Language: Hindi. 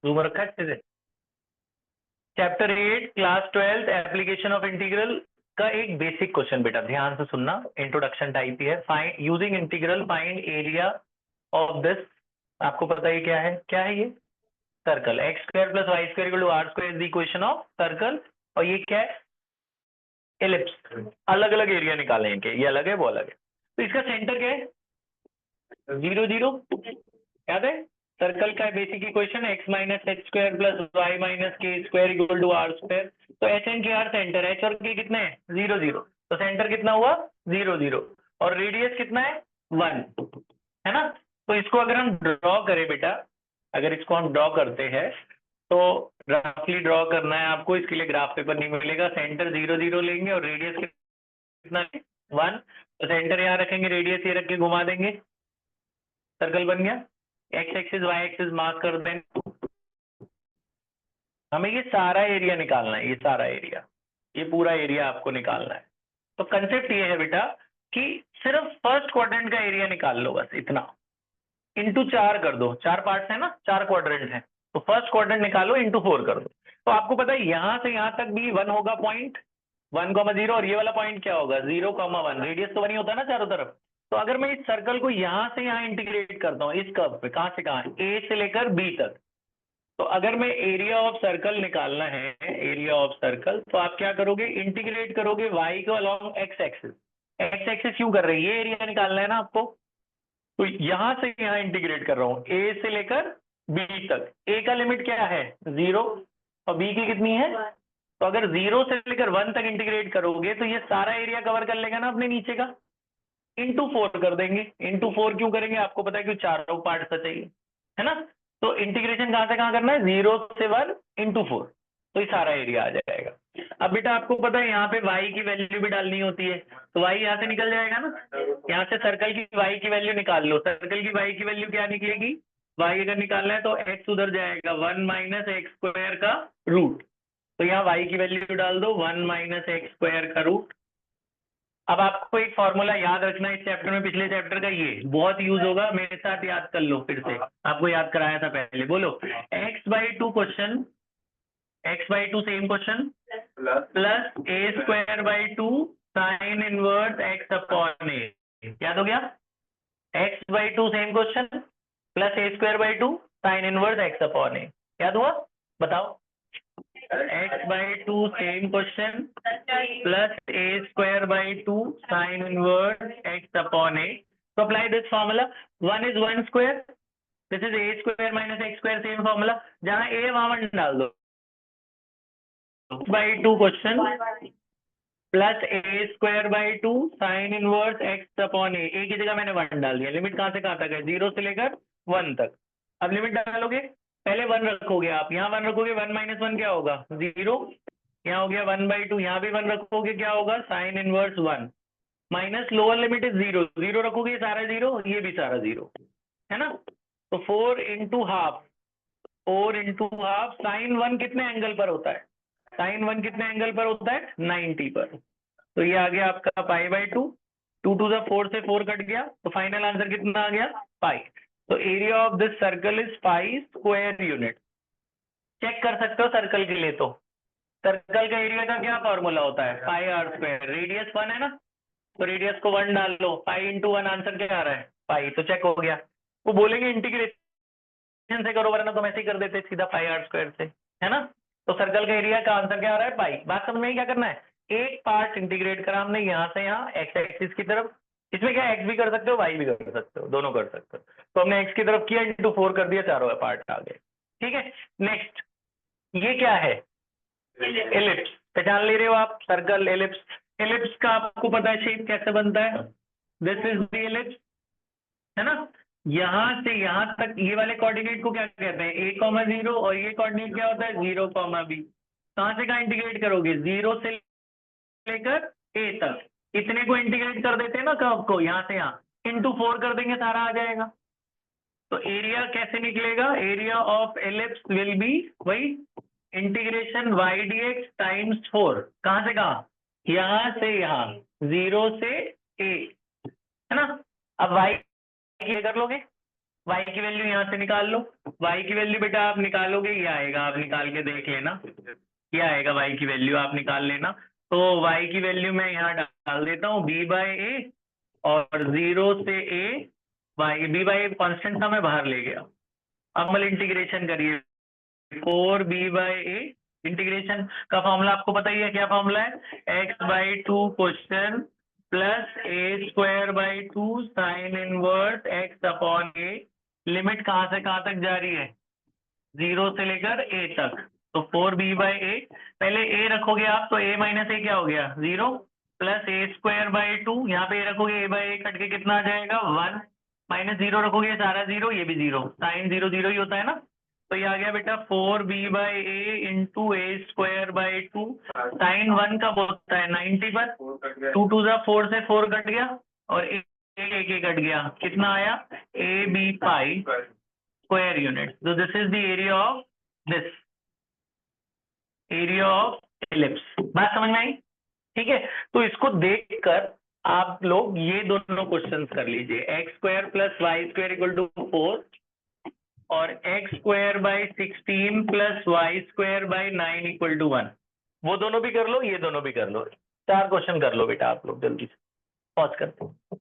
जूम रखा है अच्छे से। Chapter 8 class 12 application of integral का एक बेसिक क्वेश्चन बेटा ध्यान से सुनना, इंट्रोडक्शन टाइप ही है। Find using integral find area of this. आपको पता है क्या है ये circle. X square plus Y square equal to are square is the equation of circle. और ये क्या है, एलिप्स। अलग अलग एरिया निकाले हैं, ये अलग है वो अलग है। तो इसका सेंटर क्या है, 0 0। याद है सर्कल का basic equation x minus h square plus y minus k square equal to are square. तो h and k are centre, h और के कितने हैं 0 0। तो सेंटर कितना हुआ 0 0 और रेडियस कितना है 1 है ना। तो इसको अगर हम ड्रॉ करें बेटा, अगर इसको हम ड्रॉ करते हैं तो रफली ड्रॉ करना है आपको, इसके लिए ग्राफ पेपर नहीं मिलेगा। सेंटर 0 0 लेंगे और रेडियस कितना 1। तो सेंटर यहाँ रखेंगे, रेडियस ये रख के घुमा देंगे, सर्कल बन गया। X axis Y axis mark कर देंगे। हमें ये सारा एरिया निकालना है, ये सारा एरिया, ये पूरा एरिया आपको निकालना है। तो कंसेप्ट ये है बेटा कि सिर्फ फर्स्ट क्वाड्रेंट का एरिया निकाल लो, बस इतना। इंटू 4 कर दो, 4 पार्ट्स है ना, 4 क्वाड्रेंट है, तो फर्स्ट क्वाड्रेंट निकालो इंटू 4 कर दो। तो आपको पता है यहां से यहां तक भी 1 होगा पॉइंट 1,0 और ये वाला पॉइंट क्या होगा 0,1। रेडियस तो 1 ही होता है ना चारों तरफ। तो अगर मैं इस सर्कल को यहां से यहां इंटीग्रेट करता हूं इस कर्व पे, कहां से कहां, ए से लेकर बी तक, तो अगर मैं एरिया ऑफ सर्कल निकालना है, एरिया ऑफ सर्कल, तो आप क्या करोगे, इंटीग्रेट करोगे वाई को along x axis. X axis क्यों कर रहे हैं, ये एरिया निकालना है ना आपको। तो यहां से यहां इंटीग्रेट कर रहा हूं ए से लेकर बी तक। ए का लिमिट क्या है 0 और बी की कितनी है। तो अगर 0 से लेकर 1 तक इंटीग्रेट करोगे तो ये सारा एरिया कवर कर लेगा ना अपने नीचे का। इंटू 4 कर देंगे। इंटू 4 क्यों करेंगे, आपको पता है क्यों, चारों पार्ट का चाहिए है ना। तो इंटीग्रेशन कहां से कहां करना है 0 से 1 इंटू 4, तो ये सारा एरिया आ जाएगा। अब बेटा आपको पता है यहाँ पे y की वैल्यू भी डालनी होती है, तो y यहाँ से निकल जाएगा ना। यहाँ से सर्कल की y की वैल्यू निकाल लो। सर्कल की y की वैल्यू क्या निकलेगी, y अगर निकालना है तो x उधर जाएगा 1 माइनस एक्स स्क्वायर का रूट। तो यहाँ y की वैल्यू डाल दो 1 माइनस एक्स स्क्वायर का रूट। अब आपको एक फॉर्मूला याद रखना है इस चैप्टर में, पिछले चैप्टर का, ये बहुत यूज होगा, मेरे साथ याद कर लो फिर से, आपको याद कराया था पहले। बोलो x/2 question, x/2 same question plus a²/2 sine inverse x upon a। याद हो गया, x/2 same question plus a²/2 sine inverse x upon a। याद हुआ, बताओ। x/2 same question plus a²/2 sine inverse x upon a। तो apply this formula, 1 is 1 square, this is a² minus x square, same formula. जहां a वहां 1 डाल दो, 2 question plus a²/2 sine inverse x upon a। की जगह मैंने 1 डाल दिया। लिमिट कहां से कहां तक है 0 से लेकर 1 तक। अब लिमिट डालोगे, पहले 1 रखोगे आप, यहाँ 1 रखोगे, 1 माइनस 1 क्या होगा 0। यहाँ हो गया 1/2, यहाँ भी 1 रखोगे क्या होगा sine inverse 1 minus lower limit is 0। 0 रखोगे ये सारा 0, ये भी सारा 0 है ना। तो 4 into half, 4 into half, sine 1 कितने एंगल पर होता है, साइन 1 कितने एंगल पर होता है 90 पर। तो ये आ गया आपका π/2, 2 टू द 4 से 4 कट गया, तो फाइनल आंसर कितना आ गया पाई। तो area of this circle is pi square unit. Check कर सकते हो सर्कल के लिए, तो सर्कल का एरिया का क्या फॉर्मूला होता है πr²। रेडियस 1 है ना, तो रेडियस को 1 डाल लो, पाई इंटू 1 आंसर क्या आ रहा है पाई। तो चेक हो गया। वो बोलेंगे इंटीग्रेशन से करो, वरना तो ऐसे ही कर देते सीधा πr² से, है ना। तो सर्कल का एरिया का आंसर क्या आ रहा है पाई। बात समझ में क्या करना है, एक पार्ट इंटीग्रेट करा हमने यहाँ से यहाँ एक्स एक्सिस की तरफ। इसमें क्या एक्स भी कर सकते हो वाई भी कर सकते हो, दोनों कर सकते हो। तो हमने एक्स की तरफ किया, इंटू 4 कर दिया, चारों पार्ट आ गए। ठीक है, नेक्स्ट ये क्या है एलिप्स। पहचान ले रहे हो आप, सर्कल एलिप्स। एलिप्स का आपको पता है शेप कैसे बनता है, दिस इज द एलिप्स है ना। यहां से यहां तक ये वाले कोऑर्डिनेट को क्या कहते हैं a,0 और ये कोऑर्डिनेट क्या होता है 0,b। कहां से कहां इंटीग्रेट करोगे 0 से लेकर a तक, इतने को इंटीग्रेट कर देते हैं ना कर्व को, यहां से यहां इंटू 4 कर देंगे, सारा आ जाएगा। तो एरिया कैसे निकलेगा, area of ellipse will be वही इंटीग्रेशन y dx टाइम्स 4। कहां से कहां, यहां से यहां 0 से a है ना। अब y की कर लोगे, y की वैल्यू यहाँ से निकाल लो। y की वैल्यू बेटा आप निकालोगे, ये आएगा, आप निकाल के देख लेना, ये आएगा y की वैल्यू, आप निकाल लेना। तो y की वैल्यू मैं यहाँ डाल देता हूँ b/a, और 0 से a, b/a कांस्टेंट था, मैं बाहर ले गया। अब मल इंटीग्रेशन करिए, 4b/a, इंटीग्रेशन का फॉर्मूला आपको पता ही है, क्या फॉर्मूला है, x/2 question plus a²/2 sine inverse x upon a। Limit कहाँ से कहाँ तक जा रही है, 0 से लेकर a तक। तो 4b/a, पहले a रखोगे आप तो a माइनस a क्या हो गया, 0, प्लस a²/2, यहाँ पे a रखोगे a/a कट के कितना आ जाएगा, 1, माइनस 0 रखोगे सारा 0, ये भी 0, साइन 0 0 ही होता है ना। तो ये आ गया बेटा 4b/a इंटू a²/2, साइन 1 कब होता है, 90 पर, 2 2 जा 4 से 4 कट गया, और एक कट गया, कितना आया, ab पाई स्क्वायर यूनिट। तो this is the area of this, area of ellipse. बात समझ में आई, ठीक है। तो इसको देखकर आप लोग ये दोनों क्वेश्चंस कर लीजिए, x² plus y² equal to 4, और x²/16 plus y²/9 equal to 1। वो दोनों भी कर लो, ये दोनों भी कर लो, 4 क्वेश्चन कर लो बेटा आप लोग, जल्दी से पॉज करते हैं।